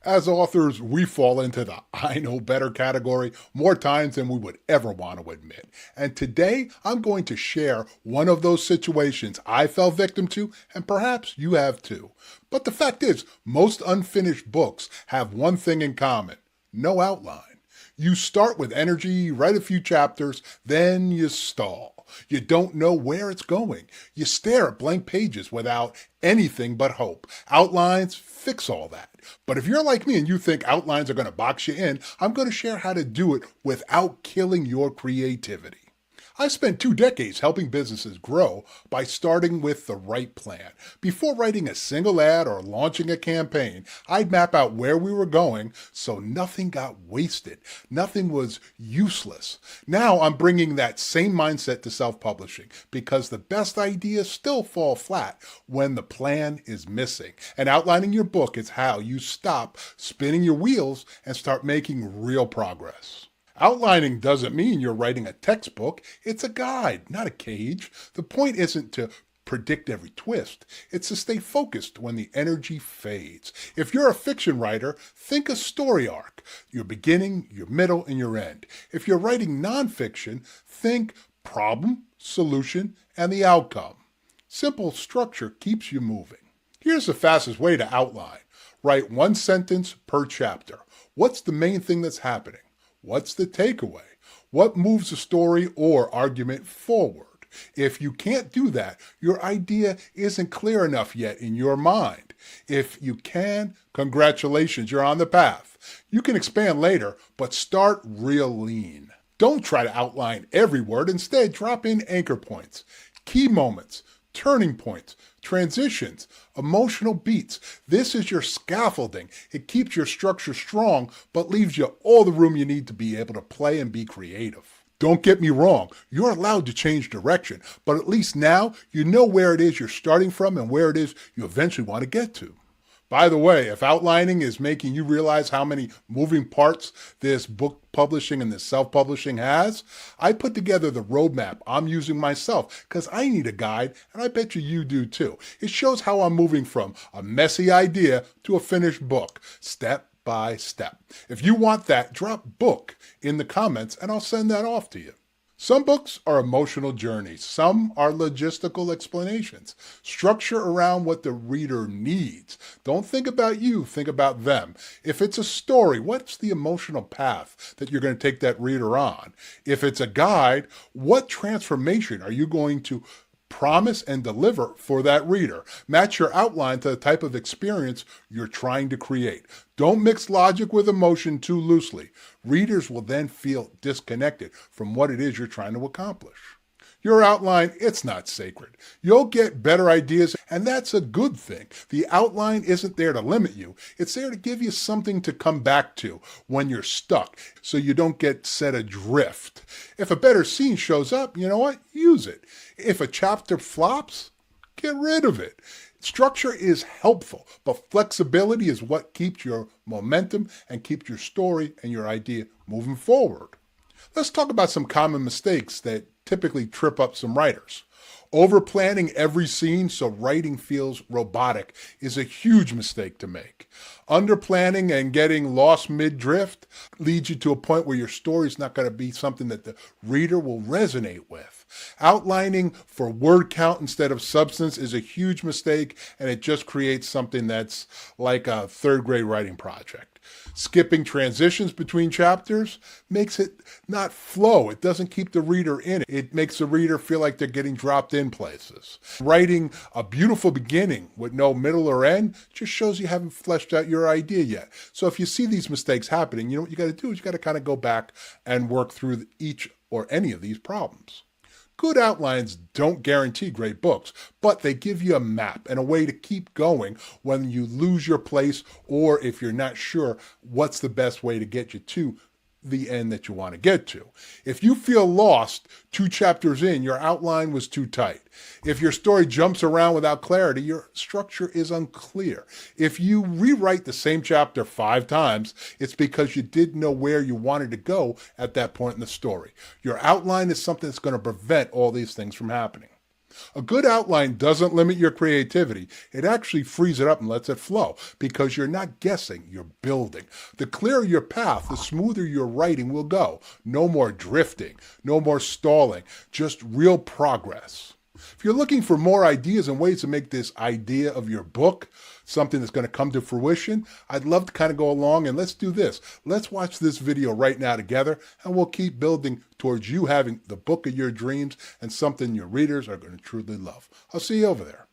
As authors, we fall into the I know better category more times than we would ever want to admit. And today, I'm going to share one of those situations I fell victim to, and perhaps you have too. But the fact is, most unfinished books have one thing in common: no outline. You start with energy, write a few chapters, then you stall. You don't know where it's going. You stare at blank pages without anything but hope. Outlines fix all that. But if you're like me and you think outlines are going to box you in, I'm going to share how to do it without killing your creativity. I spent 2 decades helping businesses grow by starting with the right plan. Before writing a single ad or launching a campaign, I'd map out where we were going so nothing got wasted. Nothing was useless. Now I'm bringing that same mindset to self-publishing because the best ideas still fall flat when the plan is missing. And outlining your book is how you stop spinning your wheels and start making real progress. Outlining doesn't mean you're writing a textbook. It's a guide, not a cage. The point isn't to predict every twist. It's to stay focused when the energy fades. If you're a fiction writer, think a story arc: your beginning, your middle, and your end. If you're writing nonfiction, think problem, solution, and the outcome. Simple structure keeps you moving. Here's the fastest way to outline. Write 1 sentence per chapter. What's the main thing that's happening? What's the takeaway? What moves the story or argument forward? If you can't do that, your idea isn't clear enough yet in your mind. If you can, congratulations, you're on the path. You can expand later, but start real lean. Don't try to outline every word. Instead, drop in anchor points, key moments, turning points, transitions, emotional beats. This is your scaffolding. It keeps your structure strong, but leaves you all the room you need to be able to play and be creative. Don't get me wrong, you're allowed to change direction, but at least now you know where it is you're starting from and where it is you eventually want to get to. By the way, if outlining is making you realize how many moving parts this book publishing and this self-publishing has, I put together the roadmap I'm using myself because I need a guide, and I bet you do too. It shows how I'm moving from a messy idea to a finished book, step by step. If you want that, drop book in the comments and I'll send that off to you. Some books are emotional journeys. Some are logistical explanations. Structure around what the reader needs. Don't think about you, think about them. If it's a story, what's the emotional path that you're going to take that reader on? If it's a guide, what transformation are you going to promise and deliver for that reader? Match your outline to the type of experience you're trying to create. Don't mix logic with emotion too loosely. Readers will then feel disconnected from what it is you're trying to accomplish. Your outline, it's not sacred. You'll get better ideas, and that's a good thing. The outline isn't there to limit you. It's there to give you something to come back to when you're stuck, so you don't get set adrift. If a better scene shows up, you know what? Use it. If a chapter flops, get rid of it. Structure is helpful, but flexibility is what keeps your momentum and keeps your story and your idea moving forward. Let's talk about some common mistakes that typically trip up some writers. Over-planning every scene so writing feels robotic is a huge mistake to make. Under-planning and getting lost mid-drift leads you to a point where your story is not going to be something that the reader will resonate with. Outlining for word count instead of substance is a huge mistake, and it just creates something that's like a 3rd grade writing project. Skipping transitions between chapters makes it not flow. It doesn't keep the reader in it. It makes the reader feel like they're getting dropped in places. Writing a beautiful beginning with no middle or end just shows you haven't fleshed out your idea yet. So if you see these mistakes happening, you know what you got to do is you got to kind of go back and work through each or any of these problems. Good outlines don't guarantee great books, but they give you a map and a way to keep going when you lose your place or if you're not sure what's the best way to get you to the end that you want to get to. If you feel lost 2 chapters in, your outline was too tight. If your story jumps around without clarity, your structure is unclear. If you rewrite the same chapter 5 times, it's because you didn't know where you wanted to go at that point in the story. Your outline is something that's going to prevent all these things from happening. A good outline doesn't limit your creativity. It actually frees it up and lets it flow because you're not guessing, you're building. The clearer your path, the smoother your writing will go. No more drifting, no more stalling, just real progress. If you're looking for more ideas and ways to make this idea of your book something that's going to come to fruition, I'd love to kind of go along and let's do this. Let's watch this video right now together and we'll keep building towards you having the book of your dreams and something your readers are going to truly love. I'll see you over there.